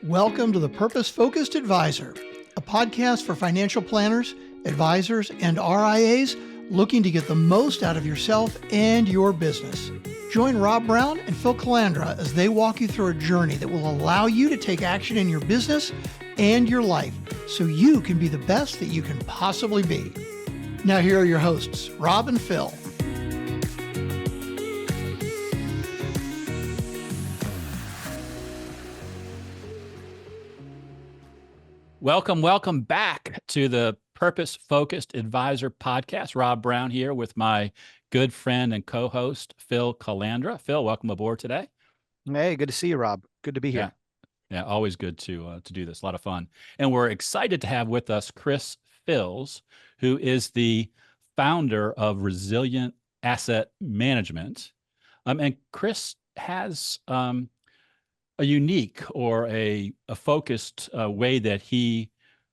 Welcome to the Purpose Focused Advisor, a podcast for financial planners, advisors, and RIAs looking to get the most out of yourself and your business. Join Rob Brown and Phil Calandra as they walk you through a journey that will allow you to take action in your business and your life so you can be the best that you can possibly be. Now here are your hosts, Rob and Phil. Welcome back to the Purpose Focused Advisor podcast. Rob Brown here with my good friend and co-host, Phil Calandra. Phil, welcome aboard today. Hey, good to see you, Rob. Good to be here. Yeah, always good to do this. A lot of fun. And we're excited to have with us Chris Flis, who is the founder of Resilient Asset Management. And Chris has a unique or a focused way that he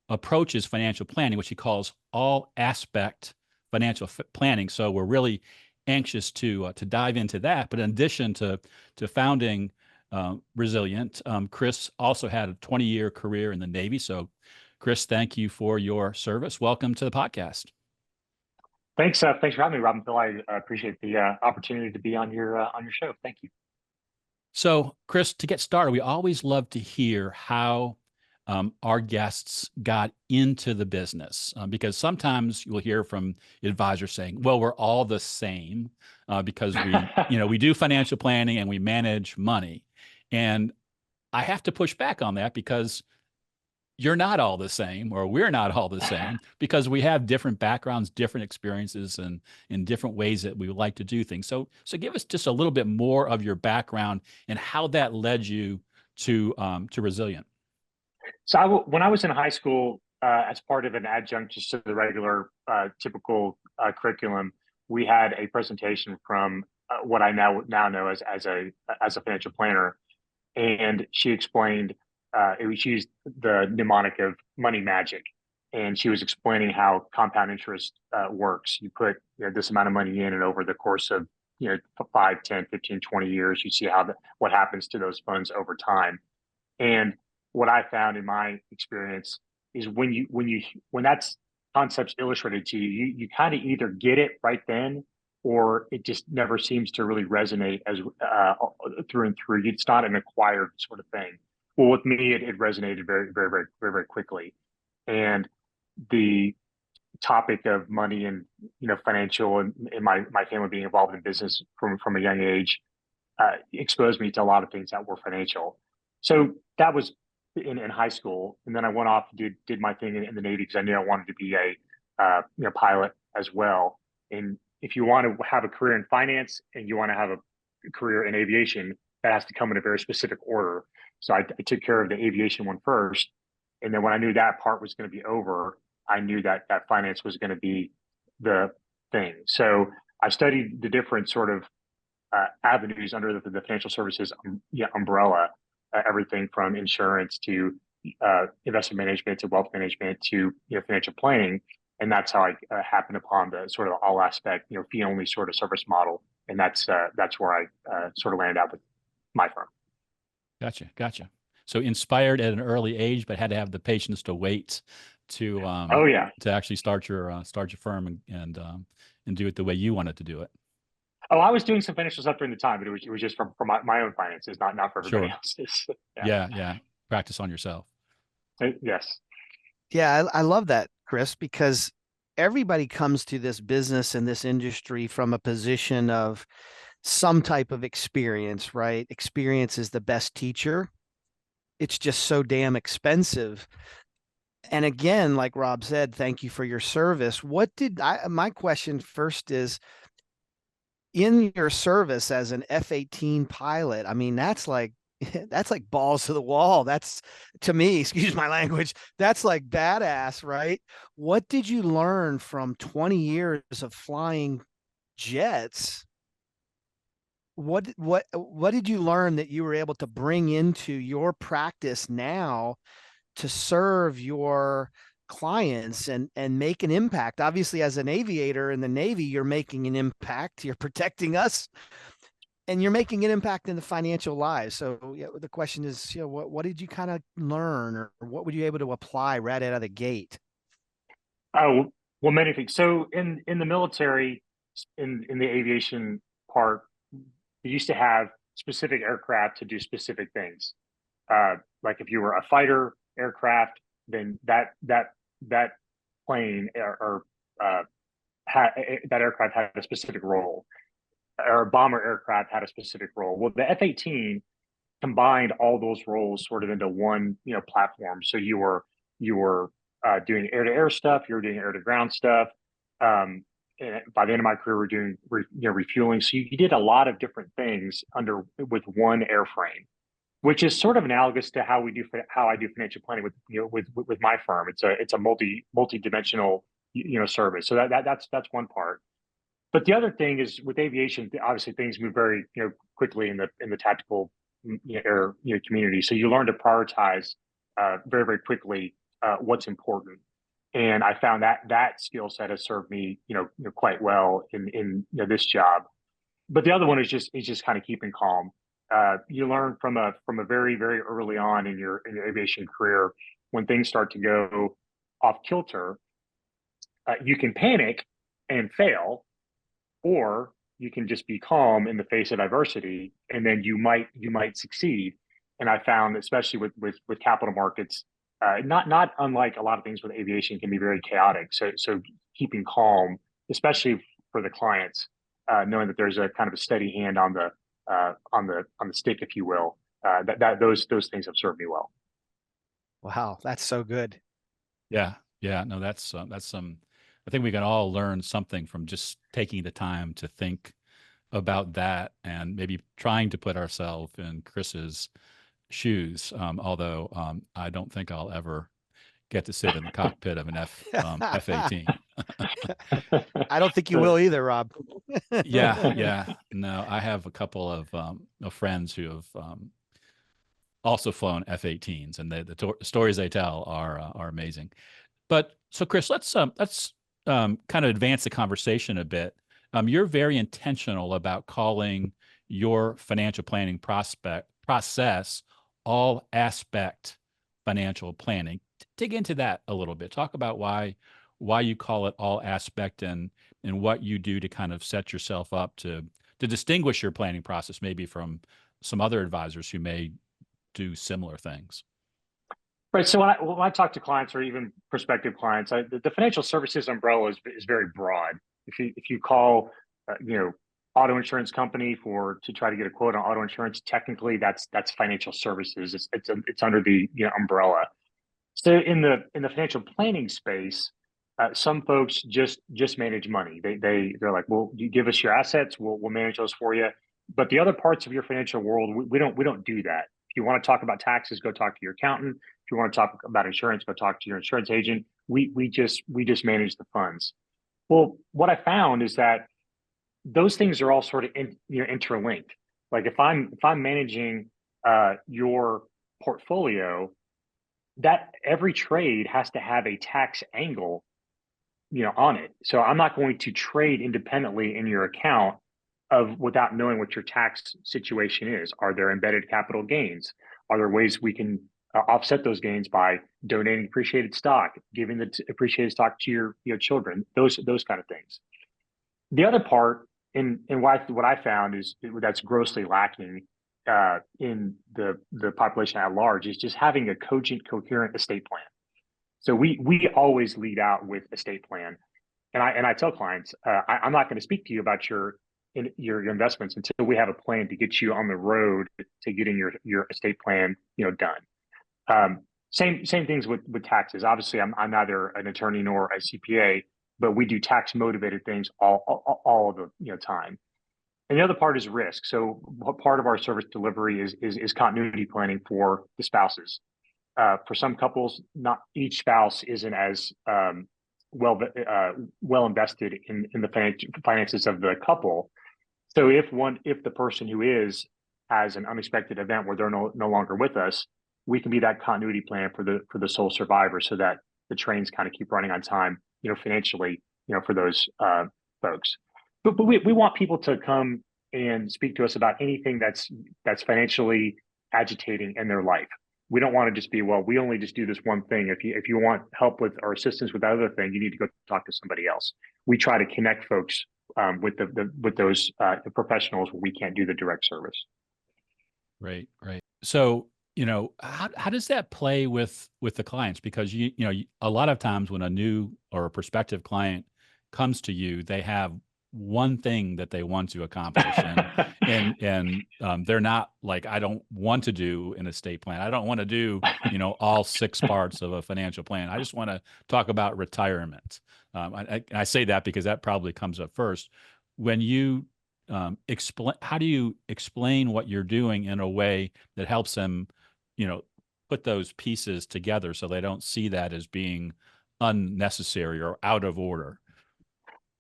approaches financial planning, which he calls all aspect financial planning. So we're really anxious to dive into that. But in addition to founding Resilient, Chris also had a 20-year career in the Navy. So Chris, thank you for your service. Welcome to the podcast. Thanks for having me, Rob and Phil. I appreciate the opportunity to be on your show. Thank you. So, Chris, to get started, we always love to hear how our guests got into the business, because sometimes you'll hear from advisors saying, well, we're all the same because we do financial planning and we manage money. And I have to push back on that because you're not all the same, or we're not all the same, because we have different backgrounds, different experiences, and in different ways that we would like to do things. So give us just a little bit more of your background and how that led you to Resilient. So when I was in high school, as part of an adjunct just to the regular typical curriculum, we had a presentation from what I now know as a financial planner, and she explained. She used the mnemonic of money magic, and she was explaining how compound interest works. You put this amount of money in, and over the course of 5, 10, 15, 20 years, you see what happens to those funds over time. And what I found in my experience is when that concept's illustrated to you, you kind of either get it right then, or it just never seems to really resonate as through and through. It's not an acquired sort of thing. Well, with me, it resonated very, very, very, very, very quickly, and the topic of money and financial and my family being involved in business from a young age exposed me to a lot of things that were financial. So that was in high school, and then I went off and did my thing in the Navy because I knew I wanted to be a pilot as well. And if you want to have a career in finance and you want to have a career in aviation, that has to come in a very specific order. So I took care of the aviation one first. And then when I knew that part was going to be over, I knew that finance was going to be the thing. So I studied the different sort of avenues under the financial services umbrella, everything from insurance to investment management to wealth management to financial planning. And that's how I happened upon the sort of all aspect, fee only sort of service model. And that's where I sort of landed out with my firm. Gotcha. So inspired at an early age, but had to have the patience to wait to actually start your firm and do it the way you wanted to do it. Oh, I was doing some financial stuff during the time, but it was just from my own finances, not for everybody else's. Yeah. Practice on yourself. Yes. Yeah, I love that, Chris, because everybody comes to this business and this industry from a position of some type of experience, right? Experience is the best teacher. It's just so damn expensive. And again, like Rob said, thank you for your service. My question first is, in your service as an F-18 pilot, I mean, that's like balls to the wall. That's, to me, excuse my language, that's like badass, right? What did you learn from 20 years of flying jets? What did you learn that you were able to bring into your practice now to serve your clients and make an impact? Obviously, as an aviator in the Navy, you're making an impact. You're protecting us. And you're making an impact in the financial lives. So yeah, the question is, what did you kind of learn, or what were you able to apply right out of the gate? Oh, well, many things. So in the military, in the aviation part, we used to have specific aircraft to do specific things. Like if you were a fighter aircraft, then that plane or that aircraft had a specific role, or a bomber aircraft had a specific role. Well, the F-18 combined all those roles sort of into one, platform. So you were doing air to air stuff, you were doing air to ground stuff. Um, and by the end of my career, we're doing refueling. So you did a lot of different things under with one airframe, which is sort of analogous to how I do financial planning with with my firm. It's a multi-dimensional service. So that's one part. But the other thing is with aviation, obviously things move very quickly in the tactical air community. So you learn to prioritize very very quickly what's important. And I found that skill set has served me quite well in this job. But the other one is just kind of keeping calm. You learn from a very very early on in your aviation career, when things start to go off kilter, you can panic and fail, or you can just be calm in the face of adversity, and then you might succeed. And I found, especially with capital markets, not unlike a lot of things with aviation, can be very chaotic. So keeping calm, especially for the clients, knowing that there's a kind of a steady hand on the stick, if you will, those things have served me well. Wow, that's so good. Yeah. Yeah. No, that's some, I think we can all learn something from just taking the time to think about that and maybe trying to put ourselves in Chris's shoes. Although I don't think I'll ever get to sit in the cockpit of an F-18. I don't think you will either, Rob. Yeah, yeah. No, I have a couple of friends who have also flown F-18s, and the stories they tell are amazing. But so, Chris, let's kind of advance the conversation a bit. You're very intentional about calling your financial planning process all aspect financial planning. Dig into that a little bit. Talk about why you call it all aspect, and what you do to kind of set yourself up to distinguish your planning process maybe from some other advisors who may do similar things. Right. So when I talk to clients or even prospective clients, the financial services umbrella is very broad. If you call, auto insurance company to try to get a quote on auto insurance, technically that's financial services. It's under the umbrella. So in the financial planning space, some folks just manage money. They're like, well, you give us your assets, we'll manage those for you. But the other parts of your financial world, we don't do that. If you want to talk about taxes, go talk to your accountant. If you want to talk about insurance, go talk to your insurance agent. We just manage the funds. Well, what I found is that those things are all sort of interlinked. Like if I'm managing your portfolio, that every trade has to have a tax angle on it. So I'm not going to trade independently in your account without knowing what your tax situation is. Are there embedded capital gains? Are there ways we can offset those gains by donating appreciated stock, giving the appreciated stock to your children? Those kind of things. The other part, and what I found is that's grossly lacking in the population at large, is just having a cogent, coherent estate plan. So we always lead out with estate plan, and I tell clients, I'm not going to speak to you about your investments until we have a plan to get you on the road to getting your estate plan done. Same things with taxes. Obviously, I'm neither an attorney nor a CPA, but we do tax motivated things all of the time. And the other part is risk. So part of our service delivery is continuity planning for the spouses. For some couples, not each spouse isn't as well invested in the finances of the couple. So if the person who has an unexpected event where they're no longer with us, we can be that continuity plan for the sole survivor, so that the trains kind of keep running on time, financially, for those folks. But we want people to come and speak to us about anything that's financially agitating in their life. We don't want to just be, well, we only just do this one thing. If you want help with or assistance with that other thing, you need to go talk to somebody else. We try to connect folks with those the professionals where we can't do the direct service. Right, right. So, how does that play with the clients? Because a lot of times when a new or a prospective client comes to you, they have one thing that they want to accomplish, and they're not like, I don't want to do an estate plan. I don't want to do all 6 parts of a financial plan. I just want to talk about retirement. I say that because that probably comes up first. When you explain, how do you explain what you're doing in a way that helps them, put those pieces together so they don't see that as being unnecessary or out of order?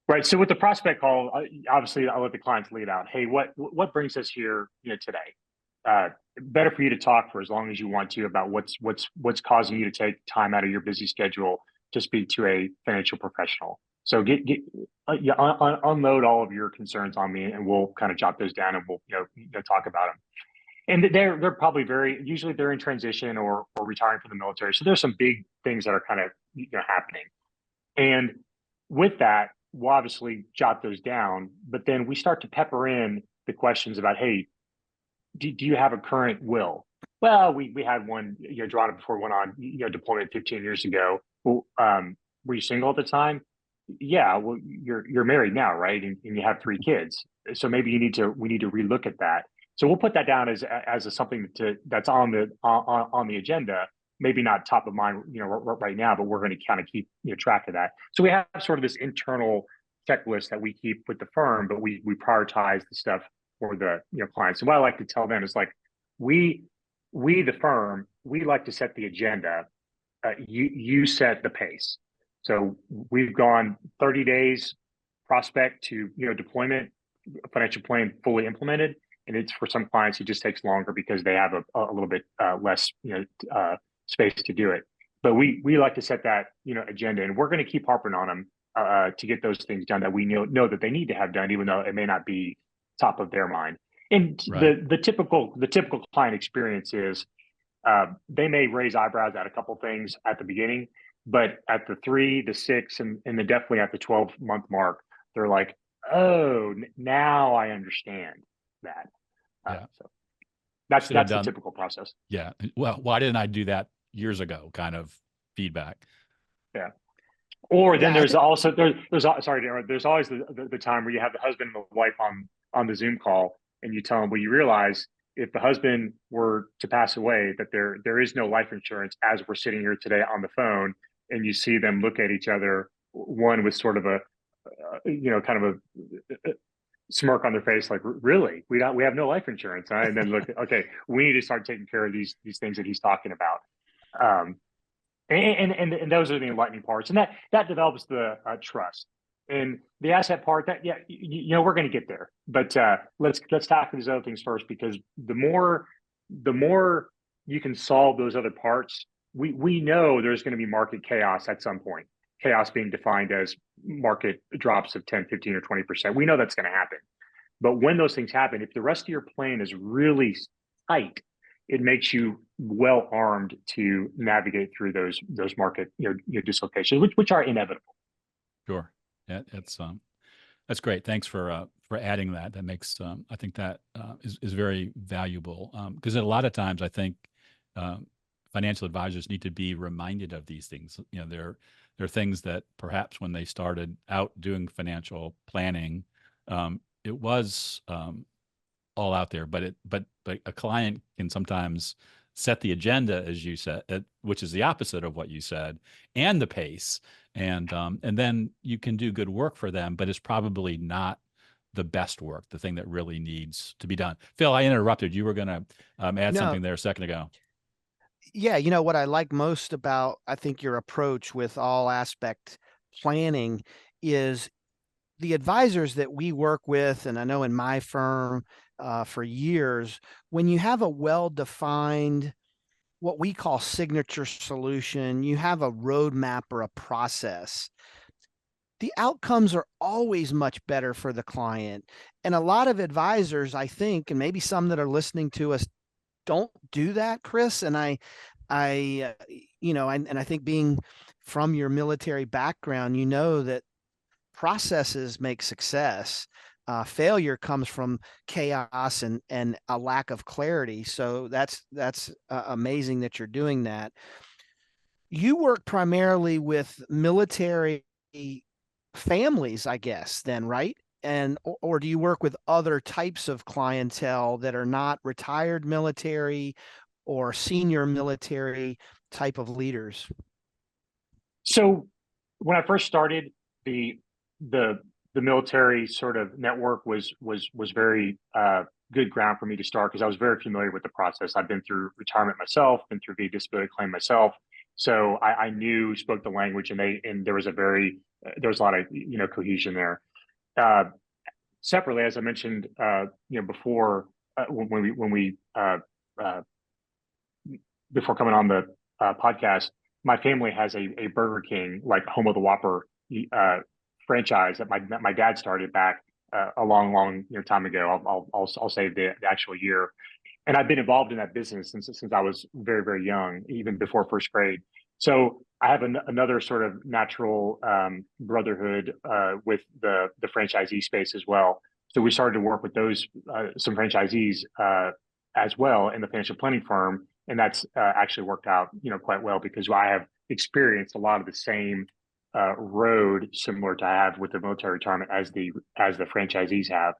Right. So with the prospect call, obviously I'll let the clients lead out. Hey, what brings us here, today? Better for you to talk for as long as you want to about what's causing you to take time out of your busy schedule to speak to a financial professional. So unload all of your concerns on me, and we'll kind of jot those down, and we'll talk about them. And they're probably usually they're in transition or retiring from the military. So there's some big things that are kind of happening. And with that, we'll obviously jot those down, but then we start to pepper in the questions about, hey, do you have a current will? Well, we had one drawn up before we went on deployment 15 years ago. Well, were you single at the time? Yeah. Well, you're married now, right? And you have 3 kids. So maybe we need to relook at that. So we'll put that down as something that's on the agenda. Maybe not top of mind, right now, but we're going to kind of keep track of that. So we have sort of this internal checklist that we keep with the firm, but we prioritize the stuff for the clients. And what I like to tell them is like, we the firm, we like to set the agenda. You set the pace. So we've gone 30 days prospect to deployment, financial plan fully implemented, and it's for some clients it just takes longer because they have a little bit less space to do it. But we like to set that agenda, and we're going to keep harping on them to get those things done that we know that they need to have done, even though it may not be top of their mind. And right. the typical client experience is they may raise eyebrows at a couple things at the beginning, but at the 3, the 6, and then definitely at the 12-month mark, they're like, oh, now I understand that. So that's the typical process. Yeah. Well, why didn't I do that years ago? Kind of feedback. Yeah. Or then there's always the time where you have the husband and the wife on the Zoom call, and you tell them, well, you realize if the husband were to pass away, that there is no life insurance as we're sitting here today on the phone, and you see them look at each other, one with sort of a kind of a smirk on their face, like, really, we have no life insurance, huh? And then look, okay, we need to start taking care of these things that he's talking about. And those are the enlightening parts, and that develops the trust. And the asset part, that we're going to get there, but let's tackle these other things first, because the more you can solve those other parts, we know there's going to be market chaos at some point. Chaos being defined as market drops of 10, 15, or 20%. We know that's going to happen. But when those things happen, if the rest of your plan is really tight, it makes you well armed to navigate through those market dislocations, which are inevitable. Sure. Yeah, that's great. Thanks for adding that. That makes I think that is very valuable, because a lot of times I think financial advisors need to be reminded of these things. There are things that perhaps when they started out doing financial planning, it was all out there, but a client can sometimes set the agenda, as you said, which is the opposite of what you said, and the pace, and then you can do good work for them, but it's probably not the best work, the thing that really needs to be done. Phil, I interrupted. You were going to add something there a second ago. Yeah, what I like most about, I think, your approach with all aspect planning is the advisors that we work with, and I know in my firm for years, when you have a well-defined, what we call signature solution, you have a roadmap or a process. the outcomes are always much better for the client. And a lot of advisors, I think, and maybe some that are listening to us, don't do that, Chris. And I think being from your military background, that processes make success. Failure comes from chaos and a lack of clarity. So that's amazing that you're doing that. You work primarily with military families, I guess, then, right? And or do you work with other types of clientele that are not retired military or senior military type of leaders? So when I first started, the the the military sort of network was very good ground for me to start because I was very familiar with the process. I've been through retirement myself, been through VA disability claim myself, so I knew, spoke the language, and there was there was a lot of cohesion there. Uh, Separately, as I mentioned, before when we before coming on the podcast, my family has a Burger King, like home of the Whopper, uh, franchise that my dad started back a long time ago. I'll say the actual year, and I've been involved in that business since I was very young, even before first grade. So I have another sort of natural brotherhood with the franchisee space as well. So we started to work with those some franchisees as well in the financial planning firm, and that's actually worked out quite well because I have experienced a lot of the same road similar to I have with the military retirement as the franchisees have.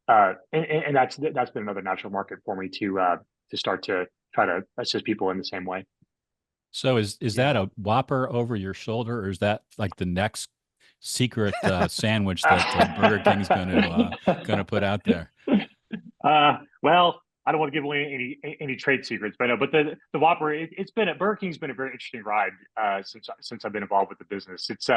And that's been another natural market for me to start to try to assist people in the same way. So is that a Whopper over your shoulder, or is that like the next secret sandwich that Burger King's going to put out there? Well, I don't want to give away any trade secrets, but no. But the Whopper, it's been Burger King's been a very interesting ride since I've been involved with the business. It's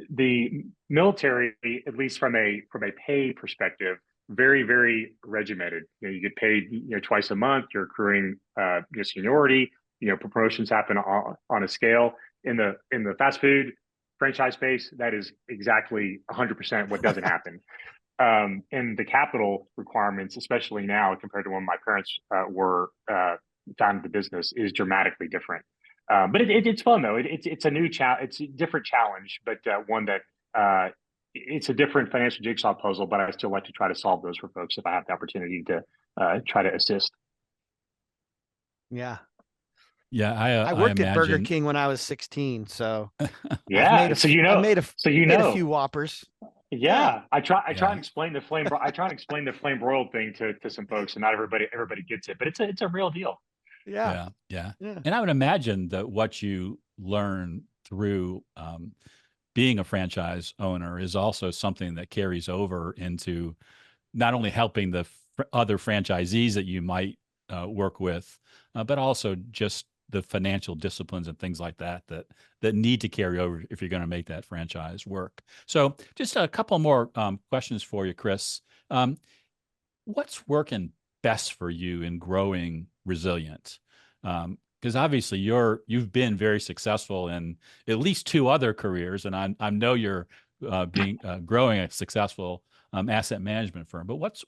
the military, at least from a pay perspective, very regimented. You get paid twice a month. You're accruing your seniority. Promotions happen on a scale. In the fast food franchise space, that is exactly 100% what doesn't happen. And the capital requirements, especially now compared to when my parents were founded the business, is dramatically different. But it's fun though. It's a new it's a different challenge, but one that it's a different financial jigsaw puzzle. But I still like to try to solve those for folks if I have the opportunity to try to assist. Yeah. Yeah, I worked at Burger King when I was 16, so yeah. I've made a few Whoppers. Yeah, I try and explain the flame. I try and explain the flame broiled thing to some folks, and not everybody gets it, but it's a real deal. Yeah. And I would imagine that what you learn through being a franchise owner is also something that carries over into not only helping the other franchisees that you might work with, but also just the financial disciplines and things like that need to carry over if you're going to make that franchise work. So just a couple more questions for you, Chris. What's working best for you in growing Resilient? Because obviously you've been very successful in at least two other careers, and I know you're growing a successful asset management firm. But what's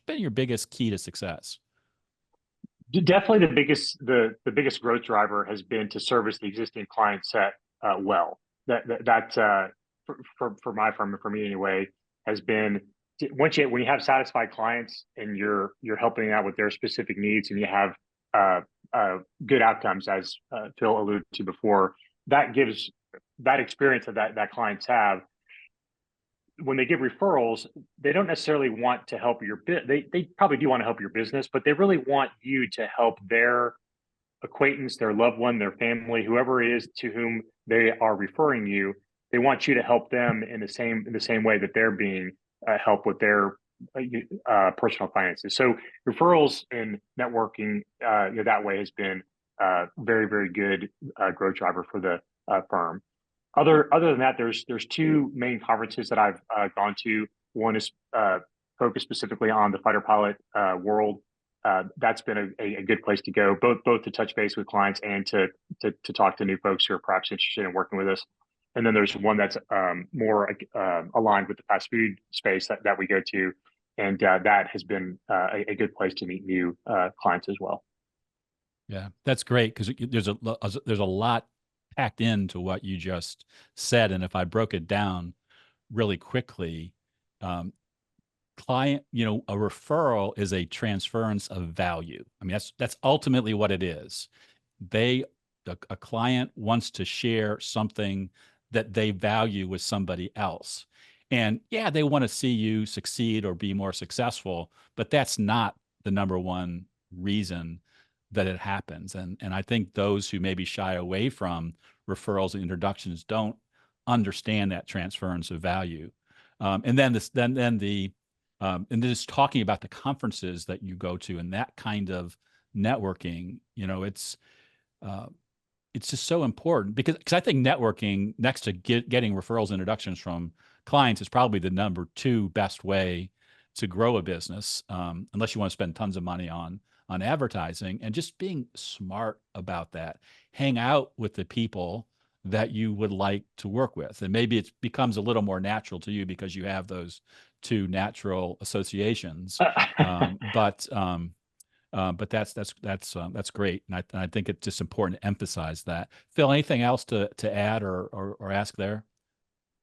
been your biggest key to success? Definitely the biggest growth driver has been to service the existing client set well. That for my firm and for me anyway has been when you have satisfied clients and you're helping out with their specific needs and you have good outcomes, as Phil alluded to before, that gives that experience that clients have. When they give referrals, they don't necessarily want to help your they probably do want to help your business, but they really want you to help their acquaintance, their loved one, their family, whoever it is to whom they are referring you. They want you to help them in the same way that they're being helped with their personal finances. So referrals and networking that way has been very good growth driver for the firm. Other than that, there's two main conferences that I've gone to. One is focused specifically on the fighter pilot world. That's been a good place to go, both to touch base with clients and to talk to new folks who are perhaps interested in working with us. And then there's one that's more aligned with the fast food space that we go to, and that has been a good place to meet new clients as well. Yeah, that's great because there's a lot packed into what you just said, and if I broke it down really quickly, um, a referral is a transference of value. I mean, that's ultimately what it is. A client wants to share something that they value with somebody else. And yeah, they want to see you succeed or be more successful, but that's not the number one reason that it happens. And I think those who maybe shy away from referrals and introductions don't understand that transference of value. And then and just talking about the conferences that you go to and that kind of networking, it's just so important because I think networking next to getting referrals and introductions from clients is probably the number two best way to grow a business, unless you want to spend tons of money on advertising, and just being smart about that. Hang out with the people that you would like to work with, and maybe it becomes a little more natural to you because you have those two natural associations. But that's great, and I think it's just important to emphasize that. Phil, anything else to add or ask there?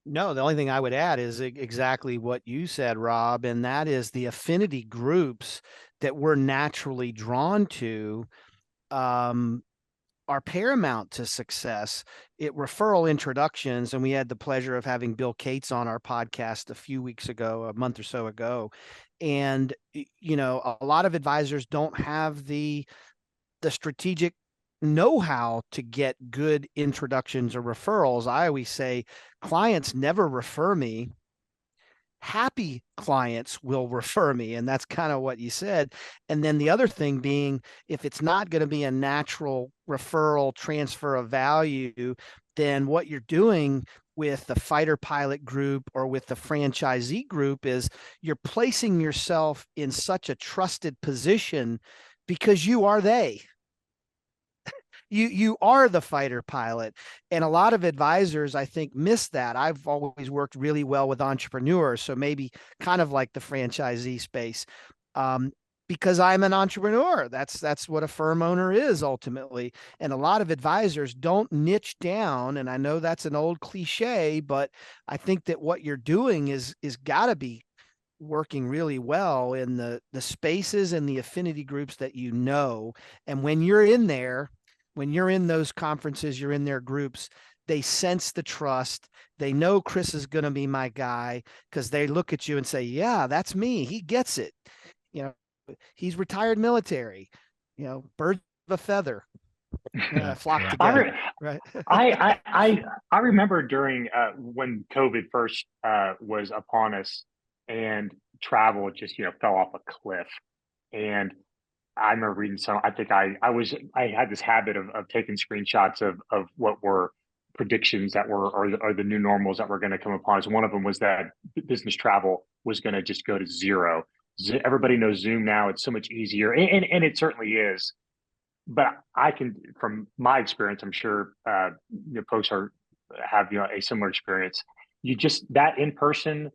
No, the only thing I would add is exactly what you said, Rob, and that is the affinity groups that we're naturally drawn to are paramount to success. Referral introductions, and we had the pleasure of having Bill Cates on our podcast a month or so ago. And, a lot of advisors don't have the strategic know-how to get good introductions or referrals. I always say clients never refer me. Happy clients will refer me. And that's kind of what you said. And then the other thing being, if it's not going to be a natural referral transfer of value, then what you're doing with the fighter pilot group or with the franchisee group is you're placing yourself in such a trusted position because you are they. You are the fighter pilot. And a lot of advisors, I think, miss that. I've always worked really well with entrepreneurs, so maybe kind of like the franchisee space, because I'm an entrepreneur. That's what a firm owner is ultimately. And a lot of advisors don't niche down, and I know that's an old cliche, but I think that what you're doing is got to be working really well in the spaces and the affinity groups that and when you're in there, when you're in those conferences, you're in their groups, they sense the trust. They know Chris is going to be my guy because they look at you and say, yeah, that's me. He gets it. He's retired military, birds of a feather flock together. Right. I remember during when COVID first was upon us and travel just, fell off a cliff. And I remember reading I think I had this habit of taking screenshots of what were predictions that were, or the new normals that were going to come upon us. One of them was that business travel was going to just go to zero. Everybody knows Zoom now. It's so much easier. And it certainly is. But I can, from my experience, I'm sure folks have a similar experience. That in-person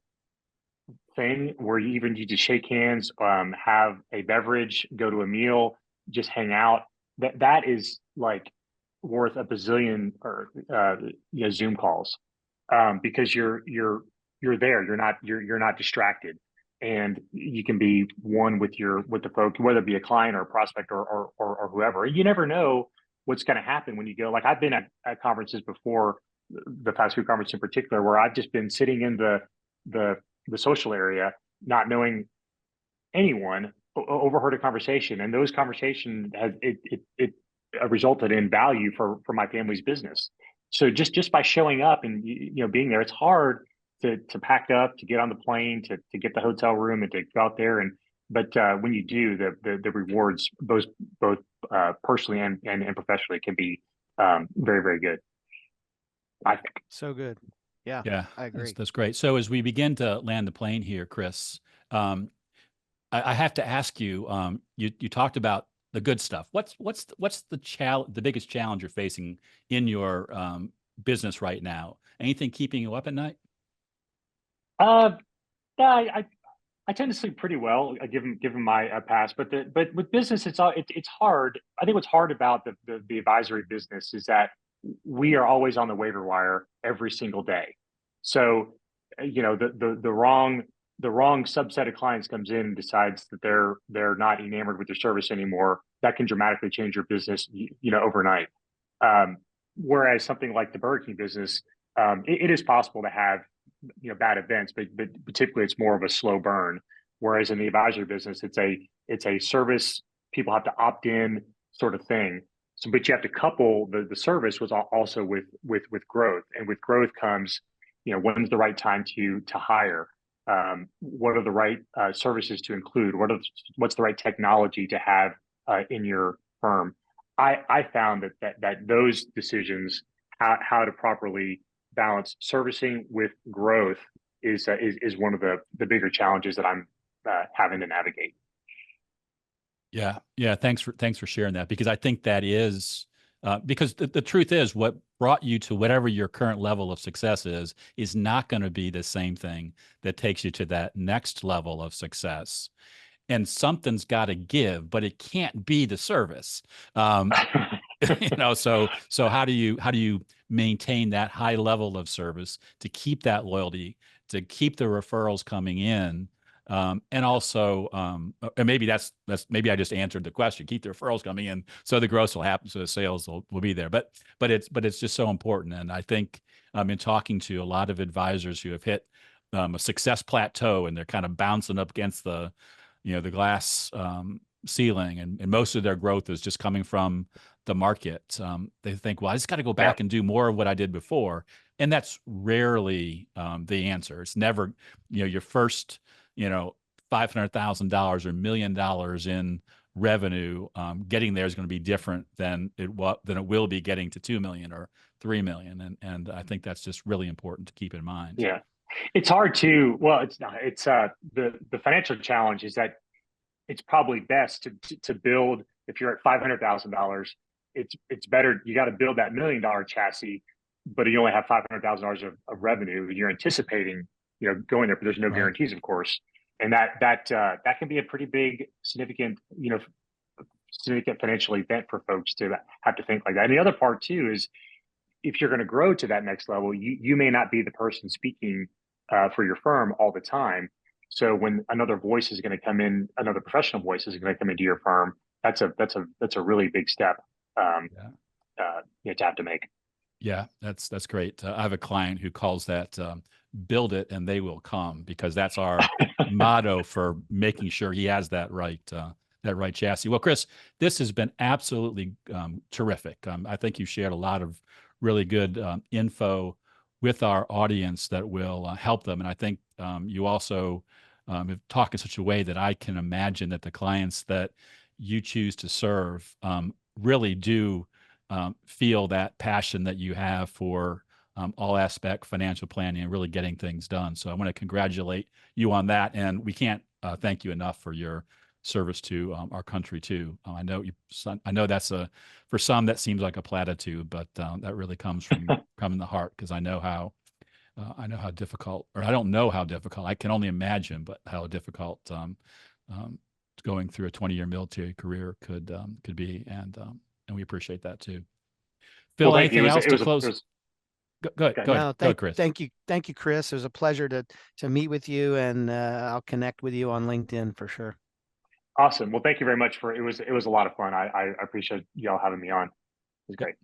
thing where you just shake hands, have a beverage, go to a meal, just hang out. That is like worth a bazillion or Zoom calls, because you're there. You're not distracted, and you can be one with the folk, whether it be a client or a prospect or whoever. You never know what's going to happen when you go. Like, I've been at conferences before, the fast food conference in particular, where I've just been sitting in the social area, not knowing anyone, overheard a conversation, and those conversations has it resulted in value for my family's business. So just by showing up and being there, it's hard to pack up, to get on the plane, to get the hotel room, and to go out there. But when you do, the rewards both personally and professionally can be very, very good, I think. So good. Yeah, Yeah, I agree. that's great. So as we begin to land the plane here, Chris, I have to ask you. You talked about the good stuff. What's the biggest challenge you're facing in your business right now? Anything keeping you up at night? Yeah, I tend to sleep pretty well, given my past. But with business, it's hard. I think what's hard about the advisory business is that we are always on the waiver wire every single day. So, the wrong subset of clients comes in and decides that they're not enamored with your service anymore. That can dramatically change your business, overnight. Whereas something like the Burger King business, it is possible to have bad events, but typically it's more of a slow burn. Whereas in the advisory business, it's a service people have to opt in sort of thing. So, but you have to couple the service was also with growth, and with growth comes, when's the right time to hire? What are the right services to include? What's the right technology to have in your firm? I found that those decisions, how to properly balance servicing with growth, is one of the bigger challenges that I'm having to navigate. Yeah. Thanks for sharing that, because I think that is because the truth is, what brought you to whatever your current level of success is not going to be the same thing that takes you to that next level of success. And something's got to give, but it can't be the service. So how do you maintain that high level of service to keep that loyalty, to keep the referrals coming in, and also, and maybe that's maybe I just answered the question: keep the referrals coming in, so the growth will happen, so the sales will be there. But it's just so important, and I think in talking to a lot of advisors who have hit a success plateau and they're kind of bouncing up against the glass ceiling, and most of their growth is just coming from the market. They think, well, I just got to go back and do more of what I did before. And that's rarely the answer. It's never, your first, $500,000 or $1 million in revenue, getting there is going to be different than it will be getting to 2 million or 3 million. And I think that's just really important to keep in mind. Yeah. It's hard to, well, it's not, it's the financial challenge is that it's probably best to build, if you're at $500,000, it's better, you got to build that $1 million chassis, but you only have $500,000 of revenue. You're anticipating, going there, but there's no guarantees, of course. And that can be a pretty big, significant financial event for folks to have to think like that. And the other part too is, if you're going to grow to that next level, you may not be the person speaking for your firm all the time. So when another voice is going to come in, another professional voice is going to come into your firm, that's a really big step to have to make. Yeah, that's great. I have a client who calls that build it and they will come, because that's our motto for making sure he has that right chassis. Well, Chris, this has been absolutely terrific. I think you shared a lot of really good info with our audience that will help them. And I think you also have talked in such a way that I can imagine that the clients that you choose to serve really do feel that passion that you have for all aspect financial planning and really getting things done. So I want to congratulate you on that. And we can't thank you enough for your service to our country too. I know that's for some that seems like a platitude, but that really comes from the heart, because I know how difficult, or I don't know how difficult, I can only imagine, but how difficult going through a 20-year military career could be, and we appreciate that too. Phil, well, anything else to close? Go ahead. No, Go ahead, Chris. Thank you, Chris. It was a pleasure to meet with you, and I'll connect with you on LinkedIn for sure. Awesome. Well, thank you very much it was a lot of fun. I appreciate y'all having me on. It was great.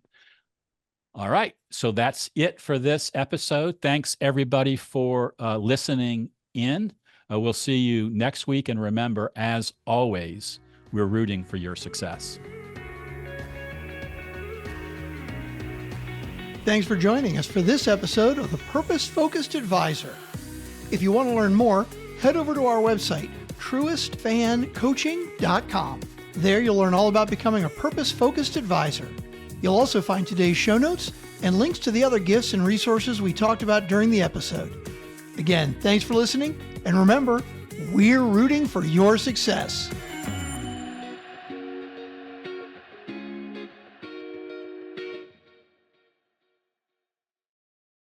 All right. So that's it for this episode. Thanks everybody for listening in. We'll see you next week. And remember, as always, we're rooting for your success. Thanks for joining us for this episode of The Purpose Focused Advisor. If you want to learn more, head over to our website, truestfancoaching.com. There you'll learn all about becoming a purpose-focused advisor. You'll also find today's show notes and links to the other gifts and resources we talked about during the episode. Again, thanks for listening, and remember, we're rooting for your success.